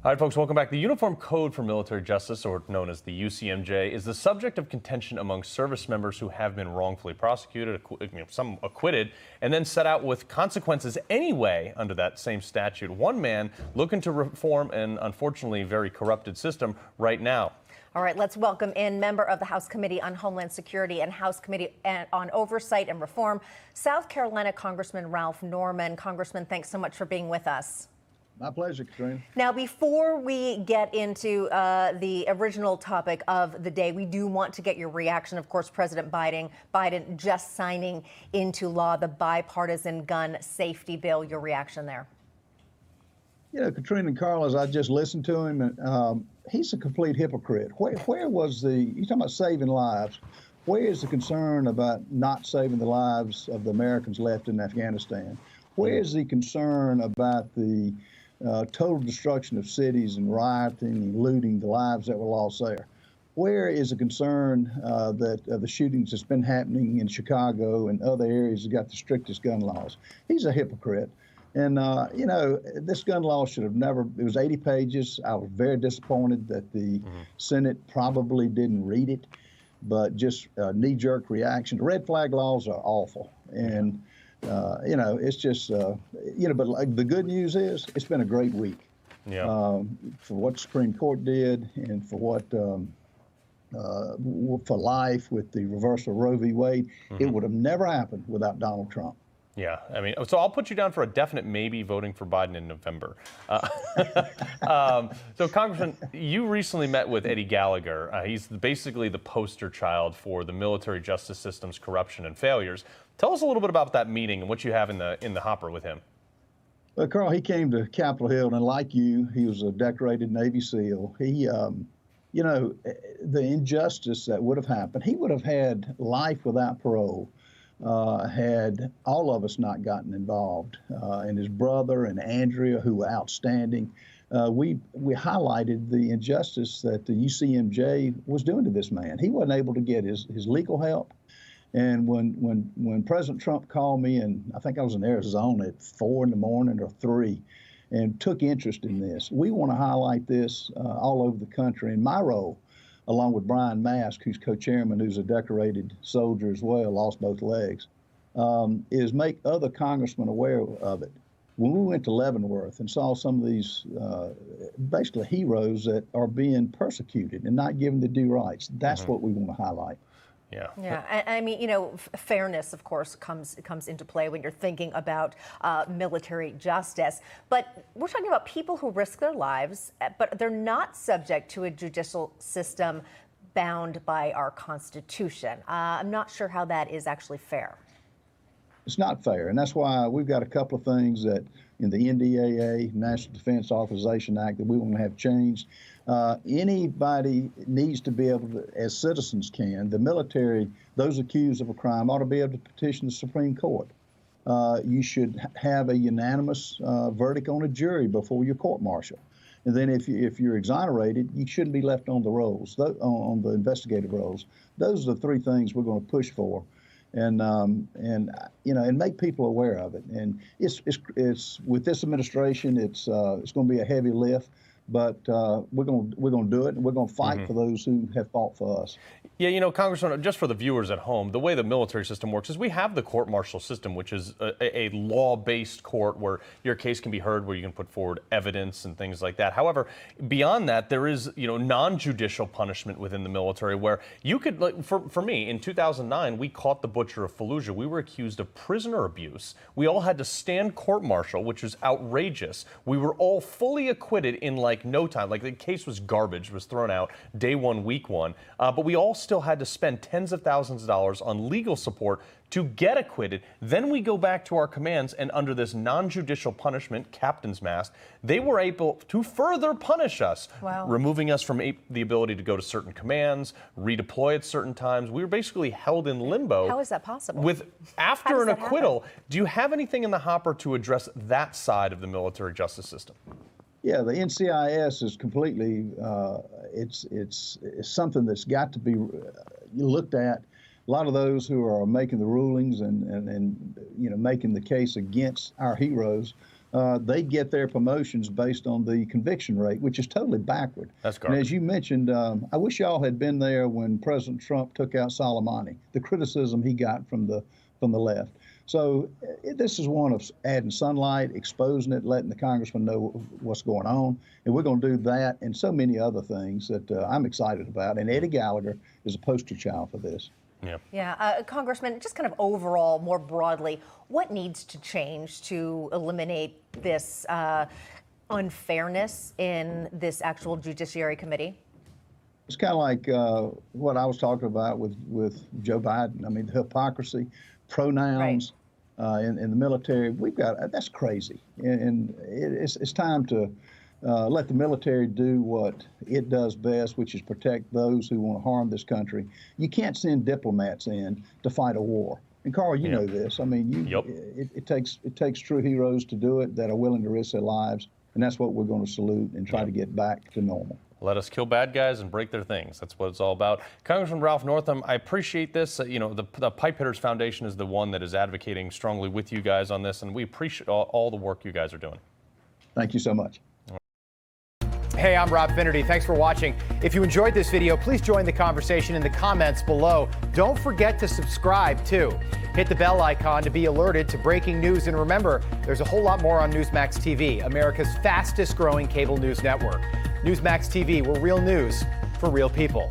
All right, folks, welcome back. The Uniform Code for Military Justice, or known as the UCMJ, is the subject of contention among service members who have been wrongfully prosecuted, some acquitted, and then set out with consequences anyway under that same statute. One man looking to reform an unfortunately very corrupted system right now. All right, let's welcome in member of the House Committee on Homeland Security and House Committee on Oversight and Reform, South Carolina Congressman Ralph Norman. Congressman, thanks so much for being with us. My pleasure, Katrina. Now, before we get into the original topic of the day, we do want to get your reaction. Of course, President Biden just signing into law the bipartisan gun safety bill. Your reaction there? You know, Katrina and Carl, as I just listened to him, and he's a complete hypocrite. Where was you talking about saving lives? Where is the concern about not saving the lives of the Americans left in Afghanistan? Where is the concern about the total destruction of cities and rioting and looting, the lives that were lost there? Where is the concern that the shootings that's been happening in Chicago and other areas that got the strictest gun laws? He's a hypocrite. And, you know, this gun law should have never, it was 80 pages. I was very disappointed that the Senate probably didn't read it, but just knee-jerk reaction. The red flag laws are awful. And, you know, it's just, you know, but like, the good news is it's been a great week for what the Supreme Court did and for what, for life with the reversal of Roe v. Wade. It would have never happened without Donald Trump. Yeah, I mean, so I'll put you down for a definite maybe voting for Biden in November. So, Congressman, you recently met with Eddie Gallagher. He's basically the poster child for the military justice system's corruption and failures. Tell us a little bit about that meeting and what you have in the hopper with him. Well, Carl, he came to Capitol Hill, and like you, he was a decorated Navy SEAL. He, you know, the injustice that would have happened, he would have had life without parole. Had all of us not gotten involved, and his brother and Andrea, who were outstanding, we highlighted the injustice that the UCMJ was doing to this man. He wasn't able to get his legal help. And when President Trump called me, and I think I was in Arizona at 4 in the morning or 3, and took interest in this, we want to highlight this all over the country. And my role, along with Brian Mask, who's co-chairman, who's a decorated soldier as well, lost both legs, is make other congressmen aware of it. When we went to Leavenworth and saw some of these basically heroes that are being persecuted and not given the due rights, that's what we want to highlight. Yeah. Yeah. I mean, you know, fairness, of course, comes into play when you're thinking about military justice. But we're talking about people who risk their lives, but they're not subject to a judicial system bound by our Constitution. I'm not sure how that is actually fair. It's not fair, and that's why we've got a couple of things that in the NDAA, National Defense Authorization Act, that we want to have changed. Anybody needs to be able to, as citizens can, the military, those accused of a crime ought to be able to petition the Supreme Court. You should have a unanimous verdict on a jury before your court-martial. And then if you're exonerated, you shouldn't be left on the rolls, on the investigative rolls. Those are the three things we're going to push for. And you know, and make people aware of it. And it's with this administration, it's going to be a heavy lift, but we're going to do it, and we're going to fight for those who have fought for us. Yeah, you know, Congressman, just for the viewers at home, the way the military system works is we have the court-martial system, which is a law-based court where your case can be heard, where you can put forward evidence and things like that. However, beyond that, there is, you know, non-judicial punishment within the military where you could, like, for me, in 2009, we caught the butcher of Fallujah. We were accused of prisoner abuse. We all had to stand court-martial, which is outrageous. We were all fully acquitted in, like, no time. Like, the case was garbage, was thrown out day one, week one. But we all still had to spend tens of thousands of dollars on legal support to get acquitted. Then we go back to our commands, and under this non-judicial punishment, captain's mast, they were able to further punish us, removing us from the ability to go to certain commands, redeploy at certain times. We were basically held in limbo. How is that possible? After an acquittal, do you have anything in the hopper to address that side of the military justice system? Yeah, the NCIS is completely, it's something that's got to be looked at. A lot of those who are making the rulings and you know, making the case against our heroes they get their promotions based on the conviction rate, which is totally backward. That's And garbage. as you mentioned, I wish y'all had been there when President Trump took out Soleimani, the criticism he got from the left. So this is one of adding sunlight, exposing it, letting the congressman know what's going on. And we're going to do that and so many other things that I'm excited about. And Eddie Gallagher is a poster child for this. Yeah, Congressman, just kind of overall, more broadly, what needs to change to eliminate this unfairness in this actual Judiciary Committee? It's kind of like what I was talking about with Joe Biden. I mean, the hypocrisy, pronouns in the military. That's crazy, and it's time to let the military do what it does best, which is protect those who want to harm this country. You can't send diplomats in to fight a war. And Carl, you know this. I mean, it takes true heroes to do it that are willing to risk their lives, and that's what we're going to salute and try to get back to normal. Let us kill bad guys and break their things. That's what it's all about. Congressman Ralph Northam, I appreciate this. You know, the Pipe Hitters Foundation is the one that is advocating strongly with you guys on this, and we appreciate all the work you guys are doing. Thank you so much. Hey, I'm Rob Finnerty. Thanks for watching. If you enjoyed this video, please join the conversation in the comments below. Don't forget to subscribe, too. Hit the bell icon to be alerted to breaking news. And remember, there's a whole lot more on Newsmax TV, America's fastest growing cable news network. Newsmax TV, we're real news for real people.